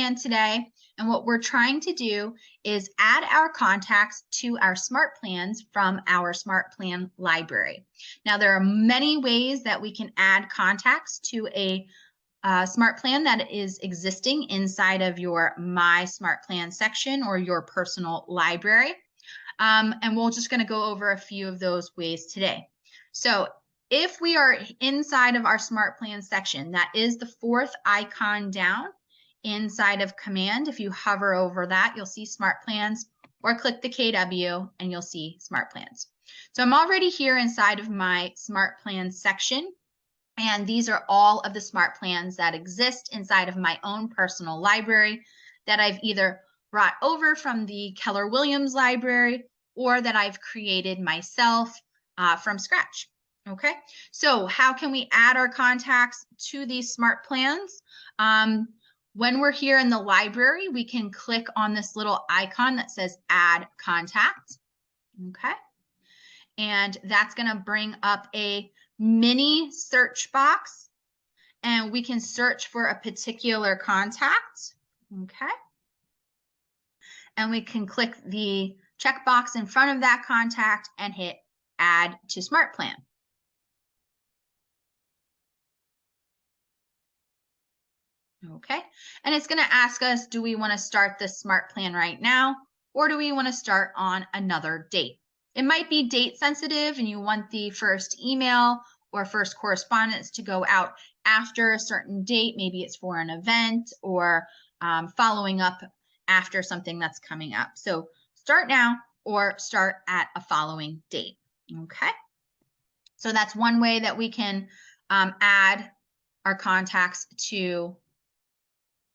Plan today, and what we're trying to do is add our contacts to our SmartPlans from our SmartPlan library. Now, there are many ways that we can add contacts to a SmartPlan that is existing inside of your My SmartPlan section or your personal library. And we're just going to go over a few of those ways today. So if we are inside of our SmartPlan section, that is the fourth icon down inside of Command. If you hover over that, you'll see SmartPlans, or click the KW and you'll see SmartPlans. So I'm already here inside of my SmartPlans section. And these are all of the SmartPlans that exist inside of my own personal library that I've either brought over from the Keller Williams library or that I've created myself from scratch. Okay, so how can we add our contacts to these SmartPlans? When we're here in the library, we can click on this little icon that says Add Contact. Okay, and that's going to bring up a mini search box, and we can search for a particular contact. Okay, and we can click the checkbox in front of that contact and hit Add to SmartPlan. Okay, and it's going to ask us, do we want to start this SmartPlan right now, or do we want to start on another date? It might be date sensitive and you want the first email or first correspondence to go out after a certain date. Maybe it's for an event or following up after something that's coming up. So start now or start at a following date. Okay, so that's one way that we can add our contacts to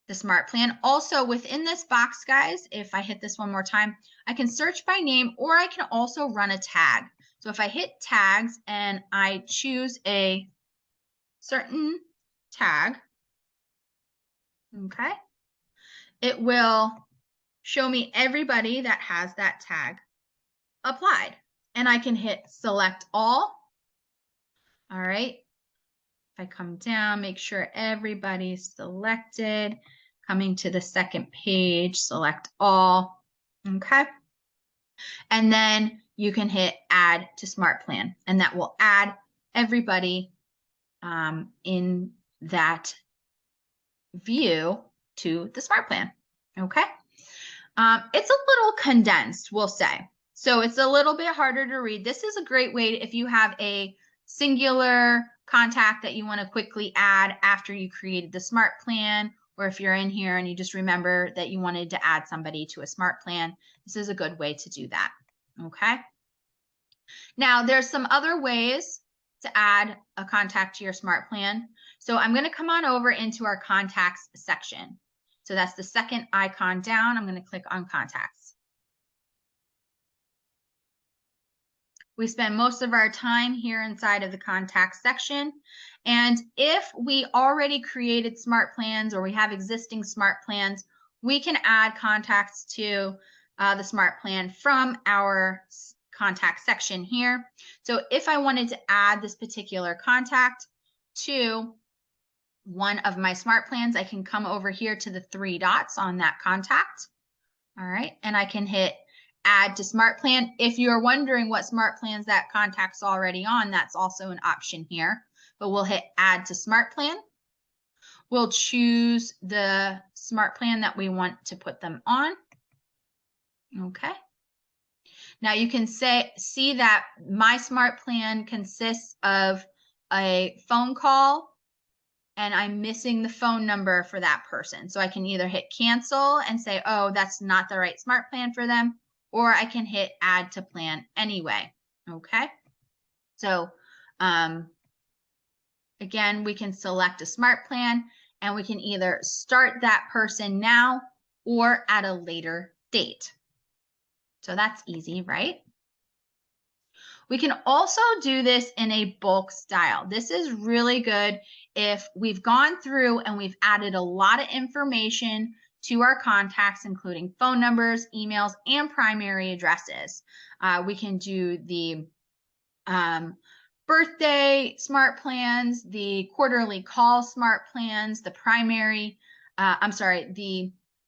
the SmartPlan. Also within this box, guys, if I hit this one more time, I can search by name, or I can also run a tag. So if I hit tags and I choose a certain tag, okay, it will show me everybody that has that tag applied. And I can hit select all. All right. If I come down, make sure everybody's selected. Coming to the second page, select all. Okay. And then you can hit Add to SmartPlan, and that will add everybody in that view to the SmartPlan. Okay. It's a little condensed, we'll say. So it's a little bit harder to read. This is a great way if you have a singular contact that you want to quickly add after you created the SmartPlan, or if you're in here and you just remember that you wanted to add somebody to a SmartPlan, this is a good way to do that. Okay. Now there's some other ways to add a contact to your SmartPlan. So I'm going to come on over into our contacts section. So that's the second icon down. I'm going to click on contacts. We spend most of our time here inside of the contacts section. And if we already created SmartPlans or we have existing SmartPlans, we can add contacts to the SmartPlan from our contact section here. So if I wanted to add this particular contact to one of my SmartPlans, I can come over here to the three dots on that contact. All right, and I can hit Add to SmartPlan. If you're wondering what SmartPlans that contact's already on, that's also an option here. But we'll hit Add to SmartPlan. We'll choose the SmartPlan that we want to put them on. Okay. Now you can see that my SmartPlan consists of a phone call, and I'm missing the phone number for that person. So I can either hit cancel and say, oh, that's not the right SmartPlan for them, or I can hit Add to Plan anyway. Okay. So again, we can select a SmartPlan and we can either start that person now or at a later date. So that's easy, right? We can also do this in a bulk style. This is really good if we've gone through and we've added a lot of information to our contacts, including phone numbers, emails, and primary addresses. We can do the birthday SmartPlans, the quarterly call SmartPlans, the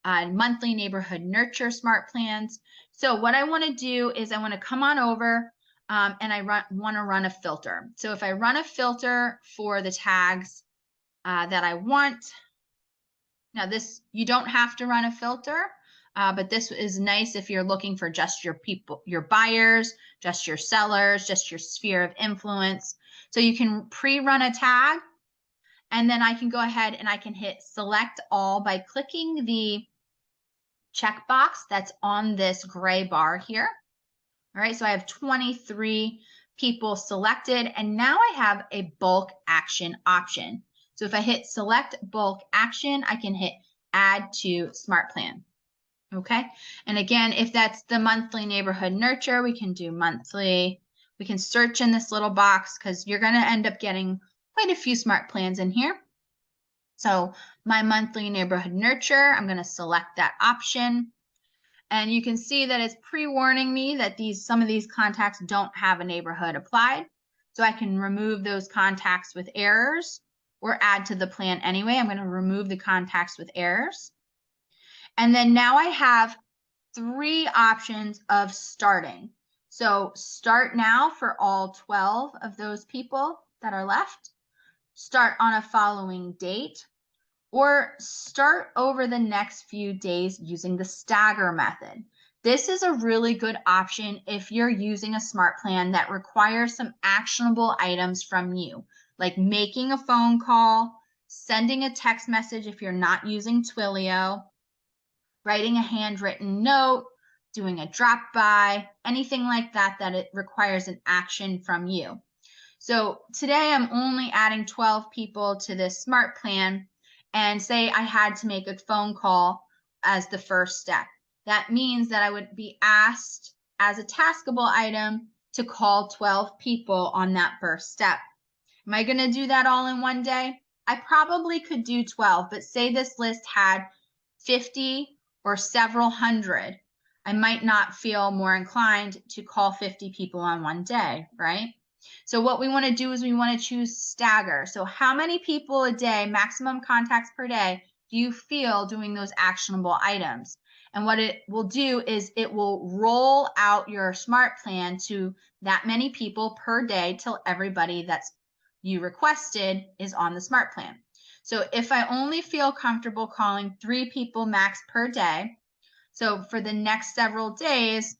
monthly neighborhood nurture smart plans. So what I want to do is I want to come on over and I want to run a filter. So if I run a filter for the tags that I want, now this, you don't have to run a filter, but this is nice if you're looking for just your people, your buyers, just your sellers, just your sphere of influence. So you can pre-run a tag, and then I can go ahead and I can hit select all by clicking the checkbox that's on this gray bar here. All right, so I have 23 people selected, and now I have a bulk action option. So if I hit select bulk action, I can hit add to SmartPlan. Okay, and again, if that's the monthly neighborhood nurture, we can do monthly. We can search in this little box because you're going to end up getting quite a few smart plans in here. So my monthly neighborhood nurture, I'm going to select that option. And you can see that it's pre-warning me that some of these contacts don't have a neighborhood applied. So I can remove those contacts with errors or add to the plan anyway. I'm going to remove the contacts with errors. And then now I have 3 options of starting. So start now for all 12 of those people that are left. Start on a following date, or start over the next few days using the stagger method. This is a really good option if you're using a smart plan that requires some actionable items from you, like making a phone call, sending a text message if you're not using Twilio, writing a handwritten note, doing a drop by, anything like that it requires an action from you. So today I'm only adding 12 people to this smart plan, and say I had to make a phone call as the first step. That means that I would be asked as a taskable item to call 12 people on that first step. Am I going to do that all in one day? I probably could do 12, but say this list had 50 or several hundred. I might not feel more inclined to call 50 people on one day, right? So what we want to do is we want to choose stagger. So how many people a day, maximum contacts per day, do you feel doing those actionable items? And what it will do is it will roll out your smart plan to that many people per day till everybody that's you requested is on the smart plan. So if I only feel comfortable calling 3 people max per day, so for the next several days,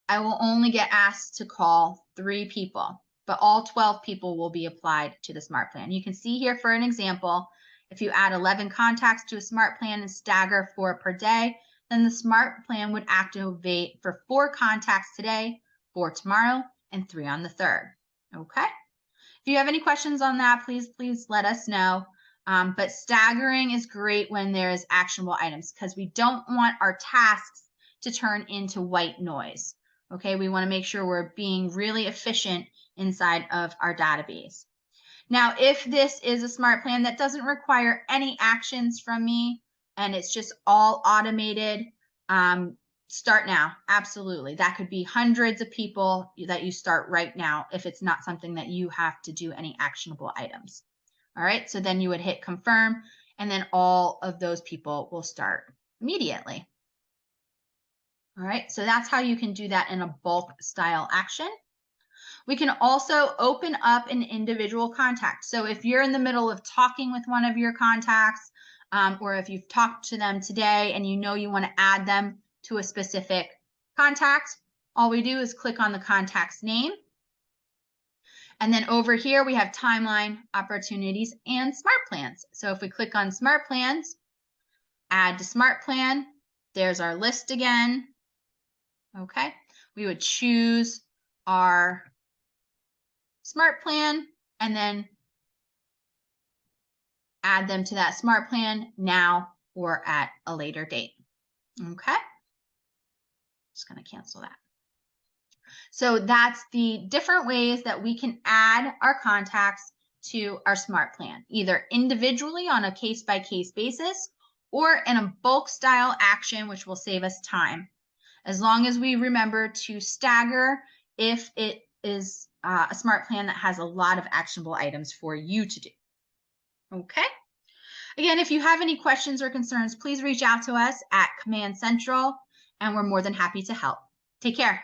I will only get asked to call 3 people, but all 12 people will be applied to the smart plan. You can see here for an example, if you add 11 contacts to a smart plan and stagger 4 per day, then the smart plan would activate for 4 contacts today, 4 tomorrow, and 3 on the 3rd. Okay? If you have any questions on that, please let us know. But staggering is great when there is actionable items because we don't want our tasks to turn into white noise. Okay, we want to make sure we're being really efficient inside of our database. Now, if this is a smart plan that doesn't require any actions from me and it's just all automated, start now. Absolutely. That could be hundreds of people that you start right now if it's not something that you have to do any actionable items. All right, so then you would hit confirm, and then all of those people will start immediately. All right, so that's how you can do that in a bulk style action. We can also open up an individual contact. So if you're in the middle of talking with one of your contacts, or if you've talked to them today and you know you want to add them to a specific contact, all we do is click on the contact's name. And then over here, we have timeline, opportunities, and smart plans. So if we click on smart plans, add to smart plan, there's our list again. Okay, we would choose our smart plan and then add them to that smart plan now or at a later date. Okay, just going to cancel that. So that's the different ways that we can add our contacts to our smart plan, either individually on a case-by-case basis or in a bulk style action, which will save us time. As long as we remember to stagger if it is a smart plan that has a lot of actionable items for you to do. Okay. Again, if you have any questions or concerns, please reach out to us at Command Central, and we're more than happy to help. Take care.